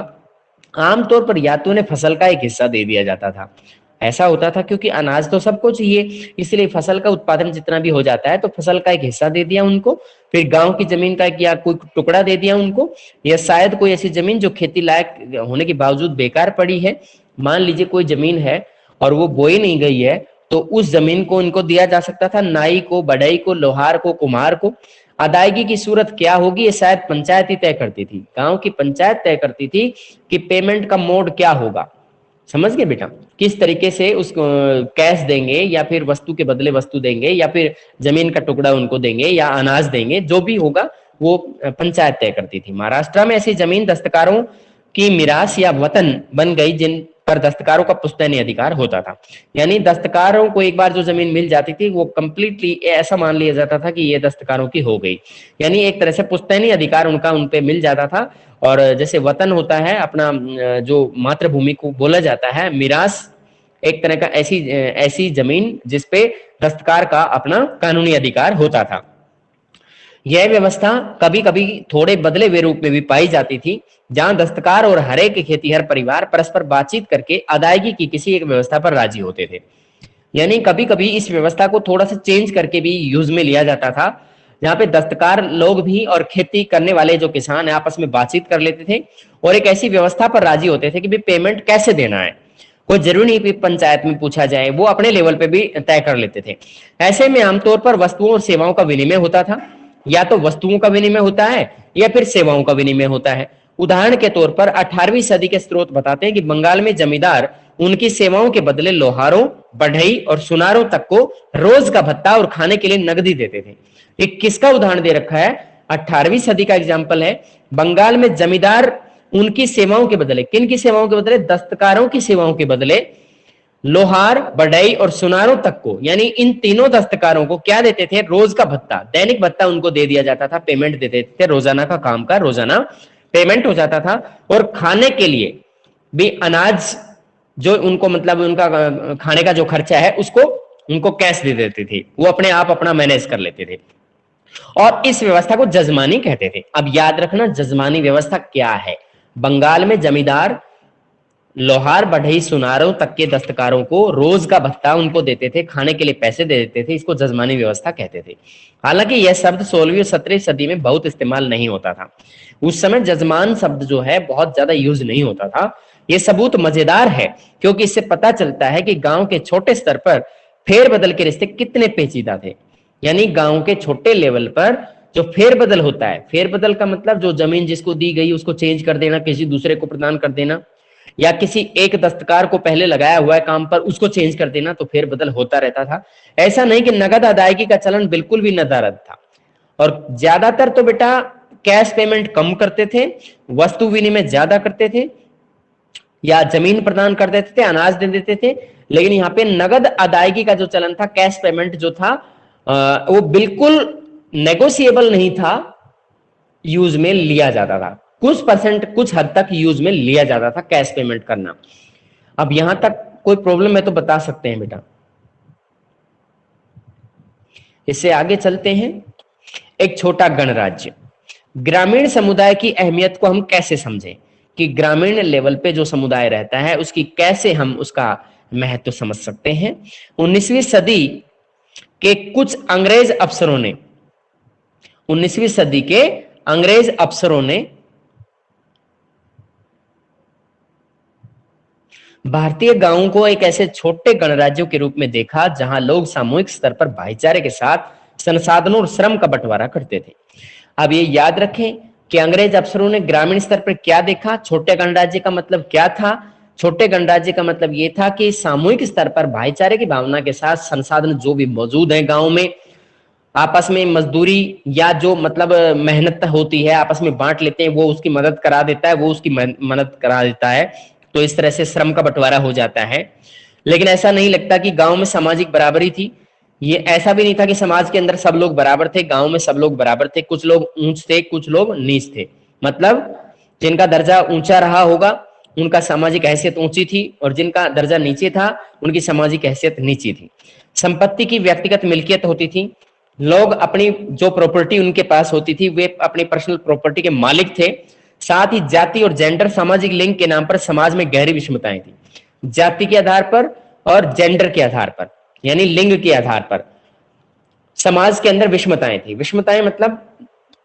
S2: आमतौर पर या तो उन्हें फसल का एक हिस्सा दे दिया जाता था। ऐसा होता था क्योंकि अनाज तो सबको चाहिए, इसलिए फसल का उत्पादन जितना भी हो जाता है तो फसल का एक हिस्सा दे दिया उनको, फिर गांव की जमीन का या कोई टुकड़ा दे दिया उनको, या शायद कोई ऐसी जमीन जो खेती लायक होने के बावजूद बेकार पड़ी है। मान लीजिए कोई जमीन है और वो बोई नहीं गई है, तो उस जमीन को इनको दिया जा सकता था, नाई को, बढ़ई को, लोहार को, कुम्हार को। अदायगी की सूरत क्या होगी ये शायद पंचायत ही तय करती थी, गांव की पंचायत तय करती थी कि पेमेंट का मोड क्या होगा। समझ गए बेटा? किस तरीके से उसको कैश देंगे, या फिर वस्तु के बदले वस्तु देंगे, या फिर जमीन का टुकड़ा उनको देंगे, या अनाज देंगे, जो भी होगा वो पंचायत तय करती थी। महाराष्ट्र में ऐसी जमीन दस्तकारों की मिरास या वतन बन गई जिन पर दस्तकारों का पुश्तैनी अधिकार होता था। यानी दस्तकारों को एक बार जो जमीन मिल जाती थी वो कंप्लीटली ऐसा मान लिया जाता था कि ये दस्तकारों की हो गई, यानी एक तरह से पुश्तैनी अधिकार उनका उन पे मिल जाता था। और जैसे वतन होता है अपना, जो मातृभूमि को बोला जाता है, मिरास एक तरह का ऐसी ऐसी जमीन जिसपे दस्तकार का अपना कानूनी अधिकार होता था। यह व्यवस्था कभी कभी थोड़े बदले हुए रूप में भी पाई जाती थी, जहां दस्तकार और हरेक खेतीहर परिवार परस्पर बातचीत करके अदायगी की किसी एक व्यवस्था पर राजी होते थे। यानी कभी कभी इस व्यवस्था को थोड़ा सा चेंज करके भी यूज में लिया जाता था, जहां पे दस्तकार लोग भी और खेती करने वाले जो किसान है आपस में बातचीत कर लेते थे और एक ऐसी व्यवस्था पर राजी होते थे कि भाई पेमेंट कैसे देना है। कोई जरूरी नहीं कि पंचायत में पूछा जाए, वो अपने लेवल पे भी तय कर लेते थे। ऐसे में आमतौर पर वस्तुओं और सेवाओं का विनिमय होता था, या तो वस्तुओं का विनिमय होता है या फिर सेवाओं का विनिमय होता है। उदाहरण के तौर पर 18वीं सदी के स्रोत बताते हैं कि बंगाल में जमींदार उनकी सेवाओं के बदले लोहारों, बढ़ई और सुनारों तक को रोज का भत्ता और खाने के लिए नकदी देते थे। ये किसका उदाहरण दे रखा है? 18वीं सदी का एग्जाम्पल है। बंगाल में जमींदार उनकी सेवाओं के बदले, किन की सेवाओं के बदले? दस्तकारों की सेवाओं के बदले लोहार, बढ़ई और सुनारों तक को, यानी इन तीनों दस्तकारों को क्या देते थे? रोज का भत्ता, दैनिक भत्ता उनको दे दिया जाता था, पेमेंट दे देते थे, रोजाना का काम का रोजाना पेमेंट हो जाता था। और खाने के लिए भी अनाज जो उनको मतलब उनका खाने का जो खर्चा है उसको उनको कैश दे देते थे, वो अपने आप अपना मैनेज कर लेते थे। और इस व्यवस्था को जजमानी कहते थे। अब याद रखना जजमानी व्यवस्था क्या है। बंगाल में जमींदार लोहार, बढ़ई, सुनारों तक के दस्तकारों को रोज का भत्ता उनको देते थे, खाने के लिए पैसे दे देते थे, इसको जजमानी व्यवस्था कहते थे। हालांकि यह शब्द 16वीं और 17वीं सदी में बहुत इस्तेमाल नहीं होता था। उस समय जजमान शब्द जो है बहुत ज्यादा यूज नहीं होता था। यह सबूत मजेदार है क्योंकि इससे पता चलता है कि गांव के छोटे स्तर पर फेरबदल के रिश्ते कितने पेचीदा थे। यानी गांव के छोटे लेवल पर जो फेरबदल होता है, फेरबदल का मतलब जो जमीन जिसको दी गई उसको चेंज कर देना, किसी दूसरे को प्रदान कर देना, या किसी एक दस्तकार को पहले लगाया हुआ है काम पर उसको चेंज कर देना, तो फेरबदल होता रहता था। ऐसा नहीं कि नगद अदायगी का चलन बिल्कुल भी नदारद था। और ज्यादातर तो बेटा कैश पेमेंट कम करते थे, वस्तु विनिमय ज्यादा करते थे, या जमीन प्रदान कर देते थे, अनाज दे देते थे। लेकिन यहाँ पे नगद अदायगी का जो चलन था, कैश पेमेंट जो था वो बिल्कुल नेगोशिएबल नहीं था, यूज में लिया जाता था। कुछ परसेंट कुछ हद तक यूज में लिया जाता था कैश पेमेंट करना। अब यहां तक कोई प्रॉब्लम है तो बता सकते हैं बेटा। इससे आगे चलते हैं। एक छोटा गणराज्य, ग्रामीण समुदाय की अहमियत को हम कैसे समझें कि ग्रामीण लेवल पे जो समुदाय रहता है उसकी कैसे हम उसका महत्व समझ सकते हैं। 19वीं सदी के कुछ अंग्रेज अफसरों ने 19वीं सदी के अंग्रेज अफसरों ने भारतीय गांवों को एक ऐसे छोटे गणराज्यों के रूप में देखा जहां लोग सामूहिक स्तर पर भाईचारे के साथ संसाधनों और श्रम का बंटवारा करते थे। अब ये याद रखें कि अंग्रेज अफसरों ने ग्रामीण स्तर पर क्या देखा। छोटे गणराज्य का मतलब क्या था? छोटे गणराज्य का मतलब ये था कि सामूहिक स्तर पर भाईचारे की भावना के साथ संसाधन जो भी मौजूद है गांव में, आपस में मजदूरी या जो मतलब मेहनत होती है आपस में बांट लेते हैं, वो उसकी मदद करा देता है, वो उसकी मदद करा देता है। तो इस तरह से श्रम का बंटवारा हो जाता है। लेकिन ऐसा नहीं लगता कि गांव में सामाजिक बराबरी थी। ये ऐसा भी नहीं था कि समाज के अंदर सब लोग बराबर थे, गांव में सब लोग बराबर थे। कुछ लोग ऊंच थे, कुछ लोग नीच थे। मतलब जिनका दर्जा ऊंचा रहा होगा उनका सामाजिक हैसियत ऊंची थी, और जिनका दर्जा नीचे था उनकी सामाजिक हैसियत नीची थी। संपत्ति की व्यक्तिगत मिल्कियत होती थी। लोग अपनी जो प्रॉपर्टी उनके पास होती थी वे अपनी पर्सनल प्रॉपर्टी के मालिक थे। साथ ही जाति और जेंडर, सामाजिक लिंग के नाम पर समाज में गहरी विषमताएं थी। जाति के आधार पर और जेंडर के आधार पर, यानी लिंग के आधार पर समाज के अंदर विषमताएं थी। विषमताएं मतलब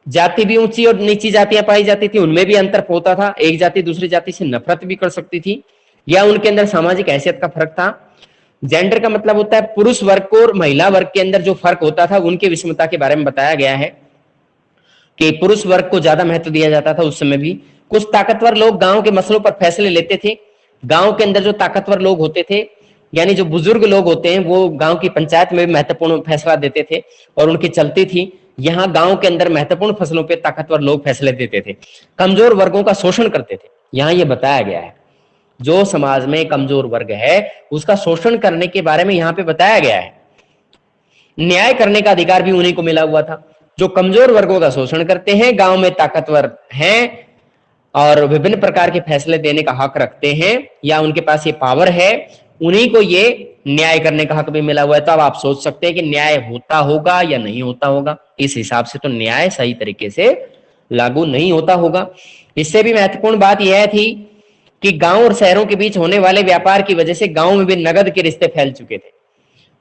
S2: जाति भी ऊंची और नीची जातियां पाई जाती थी, उनमें भी अंतर होता था। एक जाति दूसरी जाति से नफरत भी कर सकती थी, या उनके अंदर सामाजिक हैसियत का फर्क था। जेंडर का मतलब होता है पुरुष वर्ग और महिला वर्ग के अंदर जो फर्क होता था उनकी विषमता के बारे में बताया गया है कि पुरुष वर्ग को ज्यादा महत्व दिया जाता था उस समय भी। कुछ ताकतवर लोग गांव के मसलों पर फैसले लेते थे। गांव के अंदर जो ताकतवर लोग होते थे, यानी जो बुजुर्ग लोग होते हैं, वो गांव की पंचायत में भी महत्वपूर्ण फैसला देते थे और उनकी चलती थी। यहाँ गांव के अंदर महत्वपूर्ण फसलों पे ताकतवर लोग फैसले देते थे, कमजोर वर्गों का शोषण करते थे। यहाँ ये बताया गया है, जो समाज में कमजोर वर्ग है उसका शोषण करने के बारे में यहाँ पे बताया गया है। न्याय करने का अधिकार भी उन्हीं को मिला हुआ था, जो कमजोर वर्गों का शोषण करते हैं, गांव में ताकतवर हैं और विभिन्न प्रकार के फैसले देने का हक रखते हैं या उनके पास ये पावर है, उन्हीं को ये न्याय करने का हक भी मिला हुआ है। तो अब आप सोच सकते हैं कि न्याय होता होगा या नहीं होता होगा। इस हिसाब से तो न्याय सही तरीके से लागू नहीं होता होगा। इससे भी महत्वपूर्ण बात यह थी कि गांव और शहरों के बीच होने वाले व्यापार की वजह से गांव में भी नगद के रिश्ते फैल चुके थे।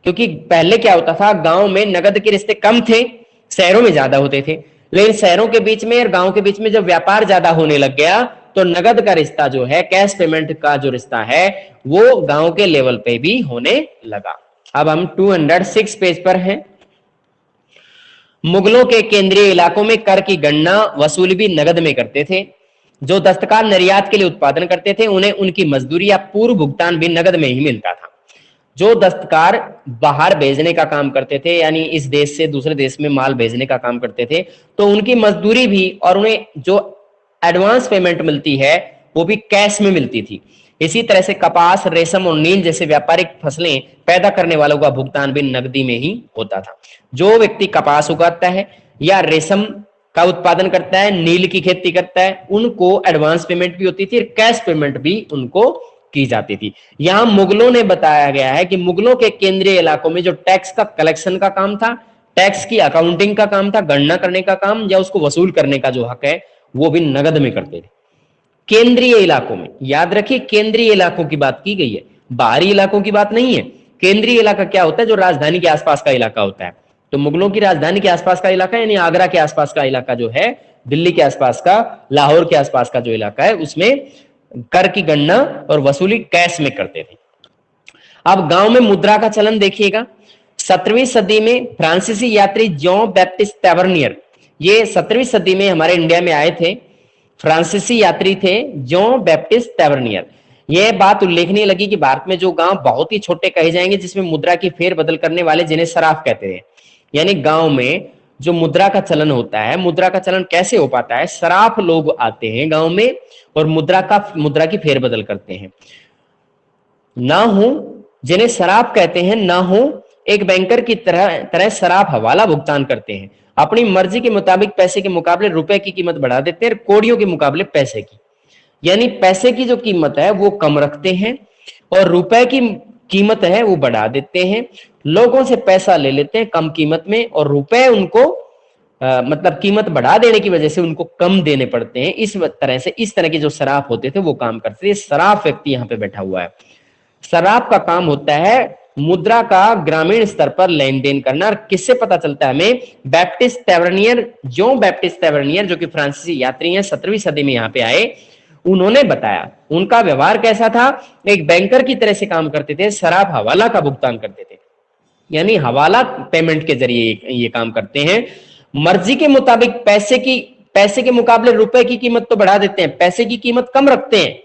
S2: क्योंकि पहले क्या होता था, गांव में नगद के रिश्ते कम थे, शहरों में ज्यादा होते थे। लेकिन शहरों के बीच में और गांव के बीच में जब व्यापार ज्यादा होने लग गया तो नगद का रिश्ता जो है, कैश पेमेंट का जो रिश्ता है, वो गांव के लेवल पे भी होने लगा। अब हम 206 पेज पर हैं। मुगलों के केंद्रीय इलाकों में कर की गणना वसूली भी नगद में करते थे। जो दस्तकार निर्यात के लिए उत्पादन करते थे उन्हें उनकी मजदूरी या पूर्व भुगतान भी नगद में ही मिलता था। जो दस्तकार बाहर भेजने का काम करते थे, यानी इस देश से दूसरे देश में माल भेजने का काम करते थे, तो उनकी मजदूरी भी और उन्हें जो एडवांस पेमेंट मिलती है वो भी कैश में मिलती थी। इसी तरह से कपास, रेशम और नील जैसे व्यापारिक फसलें पैदा करने वालों का भुगतान भी नकदी में ही होता था। जो व्यक्ति कपास उगाता है या रेशम का उत्पादन करता है, नील की खेती करता है, उनको एडवांस पेमेंट भी होती थी और कैश पेमेंट भी उनको की जाती थी। यहां मुगलों ने बताया गया है कि मुगलों के केंद्रीय इलाकों में जो टैक्स का कलेक्शन का काम था, टैक्स की अकाउंटिंग का काम था, गणना करने का काम या उसको वसूल करने का जो हक है, वो भी नगद में करते थे। केंद्रीय इलाकों में, याद रखिए केंद्रीय इलाकों की बात की गई है, बाहरी इलाकों की बात नहीं है। केंद्रीय इलाका क्या होता है? जो राजधानी के आसपास का इलाका होता है। तो मुगलों की राजधानी के आसपास का इलाका यानी आगरा के आसपास का इलाका जो है, दिल्ली के आसपास का, लाहौर के आसपास का जो इलाका है, उसमें कर की गणना और वसूली कैश में करते थे। अब गांव में मुद्रा का चलन देखिएगा। 17वीं सदी में फ्रांसीसी यात्री जॉन बैप्टिस्ट टैवर्नियर, ये 17वीं सदी में हमारे इंडिया में आए थे, फ्रांसीसी यात्री थे जॉन बैप्टिस्ट टैवर्नियर। यह बात उल्लेखनीय लगी कि भारत में जो गांव बहुत ही छोटे कहे जाएंगे जिसमें मुद्रा की फेर बदल करने वाले, जिन्हें सराफ कहते हैं, यानी गांव में जो मुद्रा का चलन होता है, मुद्रा का चलन कैसे हो पाता है? सराफ लोग आते हैं गांव में और मुद्रा की फेरबदल करते हैं। ना हो, जिन्हें सराफ कहते हैं, ना हो एक बैंकर की तरह सराफ हवाला भुगतान करते हैं। अपनी मर्जी के मुताबिक पैसे के मुकाबले रुपए की कीमत बढ़ा देते हैं, कौड़ियों के मुकाबले पैसे की, यानी पैसे की जो कीमत है वो कम रखते हैं और रुपए की कीमत है वो बढ़ा देते हैं। लोगों से पैसा ले लेते हैं कम कीमत में और रुपए उनको मतलब कीमत बढ़ा देने की वजह से उनको कम देने पड़ते हैं। इस तरह के जो सराफ होते थे वो काम करते थे। सराफ व्यक्ति यहाँ पे बैठा हुआ है। सराफ का काम होता है मुद्रा का ग्रामीण स्तर पर लेन देन करना। और किससे पता चलता है हमें? बैप्टिस्ट टैवर्नियर, जो बैप्टिस्ट टैवर्नियर जो कि फ्रांसीसी यात्री हैं, 17वीं सदी में यहाँ पे आए, उन्होंने बताया। उनका व्यवहार कैसा था? एक बैंकर की तरह से काम करते थे, सराफ हवाला का भुगतान करते थे, यानी हवाला पेमेंट के जरिए ये काम करते हैं। मर्जी के मुताबिक पैसे के मुकाबले रुपए की कीमत तो बढ़ा देते हैं, पैसे की कीमत कम रखते हैं,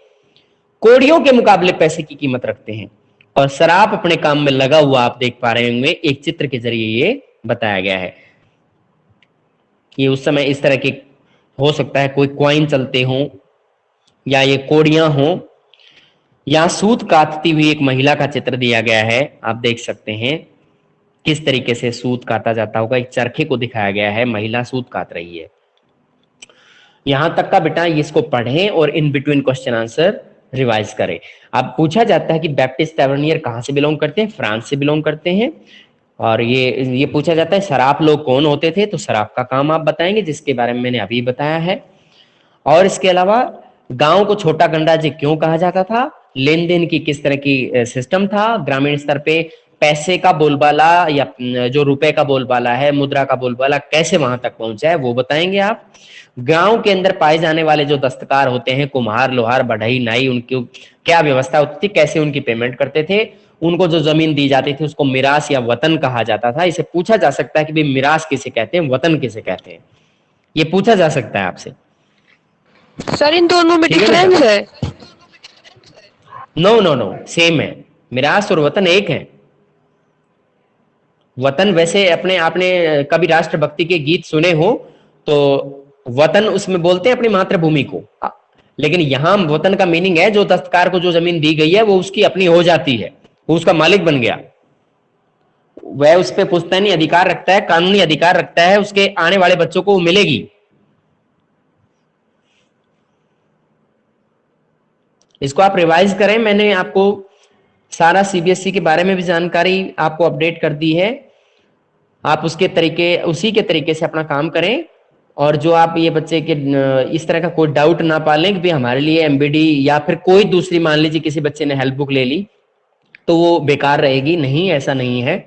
S2: कौड़ियों के मुकाबले पैसे की कीमत रखते हैं। और सराफ अपने काम में लगा हुआ आप देख पा रहे होंगे, एक चित्र के जरिए ये बताया गया है कि उस समय इस तरह के हो सकता है कोई क्वाइन चलते हों या ये कौड़ियां हों। यहां सूत काटती हुई एक महिला का चित्र दिया गया है, आप देख सकते हैं किस तरीके से सूत काटा जाता होगा। एक चरखे को दिखाया गया है, महिला सूत काट रही है। यहां तक का बेटा इसको पढ़ें और in between question answer revise करें। अब पूछा जाता है कि बैप्टिस्ट टैवर्नियर कहां से बिलोंग करते हैं? फ्रांस से बिलोंग करते हैं। और ये पूछा जाता है सराफ लोग कौन होते थे? तो सराफ का काम आप बताएंगे, जिसके बारे में मैंने अभी बताया है। और इसके अलावा गांव को छोटा गणराज्य क्यों कहा जाता था? लेन देन की किस तरह की सिस्टम था? ग्रामीण स्तर पे पैसे का बोलबाला या जो रुपए का बोलबाला है, मुद्रा का बोलबाला कैसे वहां तक पहुंचा है, वो बताएंगे आप। गांव के अंदर पाए जाने वाले जो दस्तकार होते हैं, कुम्हार, लोहार, बढ़ई, नाई, उनकी क्या व्यवस्था होती थी, कैसे उनकी पेमेंट करते थे? उनको जो जमीन दी जाती थी उसको मिरास या वतन कहा जाता था। इसे पूछा जा सकता है कि भाई मिरास किसे कहते हैं, वतन किसे कहते हैं, ये पूछा जा सकता है आपसे।
S1: सर इन दोनों में डिफरेंस है?
S2: नो नो नो, सेम है। मिरास और वतन एक है। वतन वैसे अपने आपने कभी राष्ट्रभक्ति के गीत सुने हो तो वतन उसमें बोलते हैं अपनी मातृभूमि को, लेकिन यहां वतन का मीनिंग है जो दस्तकार को जो जमीन दी गई है वो उसकी अपनी हो जाती है, वो उसका मालिक बन गया, वह उस पर पुश्तैनी अधिकार रखता है, कानूनी अधिकार रखता है, उसके आने वाले बच्चों को मिलेगी। इसको आप रिवाइज करें, मैंने आपको सारा सीबीएसई के बारे में भी जानकारी आपको अपडेट कर दी है, आप उसके तरीके उसी के तरीके से अपना काम करें। और जो आप ये बच्चे के इस तरह का कोई डाउट ना पालें कि भाई हमारे लिए एमबीडी या फिर कोई दूसरी, मान लीजिए किसी बच्चे ने हेल्प बुक ले ली तो वो बेकार रहेगी, नहीं ऐसा नहीं है,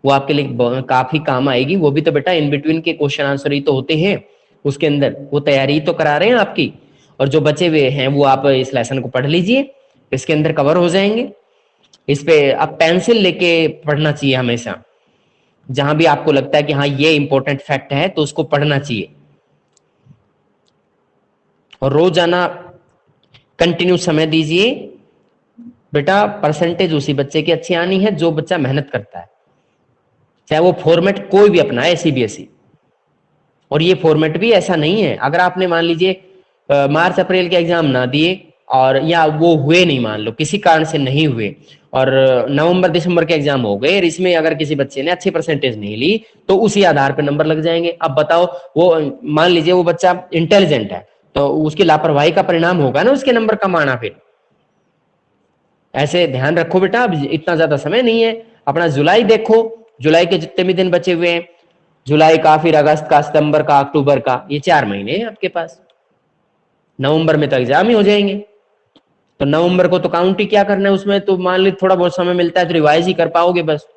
S2: वो आपके लिए काफी काम आएगी। वो भी तो बेटा इन बिटवीन के क्वेश्चन आंसर ही तो होते हैं, उसके अंदर वो तैयारी तो करा रहे हैं आपकी। और जो बचे हुए हैं वो आप इस लेसन को पढ़ लीजिए, इसके अंदर कवर हो जाएंगे। इस पे आप पेंसिल लेके पढ़ना चाहिए हमेशा, जहां भी आपको लगता है कि हाँ ये इंपॉर्टेंट फैक्ट है तो उसको पढ़ना चाहिए। और रोजाना कंटिन्यू समय दीजिए बेटा, परसेंटेज उसी बच्चे की अच्छी आनी है जो बच्चा मेहनत करता है, चाहे वो फॉर्मेट कोई भी अपनाए सीबीएसई। और ये फॉर्मेट भी ऐसा नहीं है, अगर आपने मान लीजिए मार्च अप्रैल के एग्जाम ना दिए और या वो हुए नहीं, मान लो किसी कारण से नहीं हुए और नवंबर दिसंबर के एग्जाम हो गए और इसमें अगर किसी बच्चे ने अच्छी परसेंटेज नहीं ली तो उसी आधार पर नंबर लग जाएंगे। अब बताओ, वो मान लीजिए वो बच्चा इंटेलिजेंट है तो उसकी लापरवाही का परिणाम होगा ना उसके नंबर कम आना। फिर ऐसे ध्यान रखो बेटा, अब इतना ज्यादा समय नहीं है, अपना जुलाई देखो, जुलाई के जितने भी दिन बचे हुए हैं, जुलाई का, फिर अगस्त का, सितंबर का, अक्टूबर का, ये 4 महीने हैं आपके पास। नवंबर में तो एग्जाम ही हो जाएंगे, तो नवंबर को तो काउंट ही क्या करना है, उसमें तो मान ली थोड़ा बहुत समय मिलता है तो रिवाइज ही कर पाओगे बस।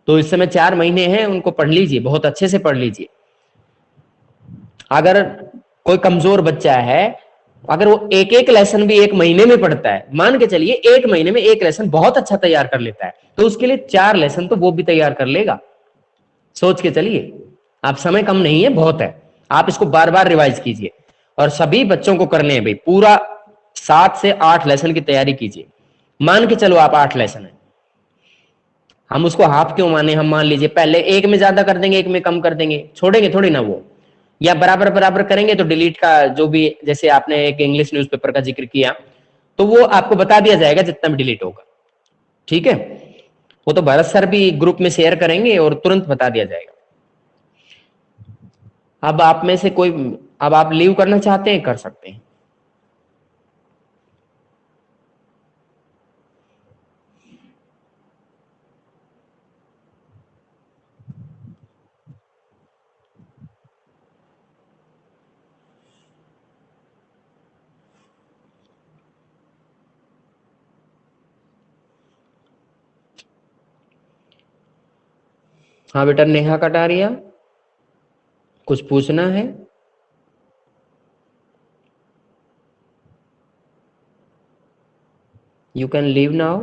S2: तो इस समय 4 महीने हैं, उनको पढ़ लीजिए, बहुत अच्छे से पढ़ लीजिए। अगर कोई कमजोर बच्चा है, अगर वो एक एक लेसन भी 1 महीने में पढ़ता है, मान के चलिए 1 महीने में एक लेसन बहुत अच्छा तैयार कर लेता है, तो उसके लिए 4 लेसन तो वो भी तैयार कर लेगा। सोच के चलिए, आप समय कम नहीं है, बहुत है। आप इसको बार बार रिवाइज कीजिए और सभी बच्चों को करने हैं भाई, पूरा 7 से 8 लेसन की तैयारी कीजिए। मान के चलो आप 8 लेसन है, हम उसको हाफ क्यों माने, हम मान लीजिए पहले एक में ज्यादा कर देंगे, एक में कम कर देंगे, छोड़ेंगे थोड़ी ना वो, या बराबर बराबर करेंगे तो डिलीट का जो भी, जैसे आपने एक इंग्लिश न्यूज़पेपर का जिक्र किया तो वो आपको बता दिया जाएगा जितना भी डिलीट होगा, ठीक है। वो तो भरत सर भी ग्रुप में शेयर करेंगे और तुरंत बता दिया जाएगा। अब आप में से कोई, अब आप लीव करना चाहते हैं कर सकते हैं। हाँ बेटा नेहा कटारिया, कुछ पूछना है? You can leave now.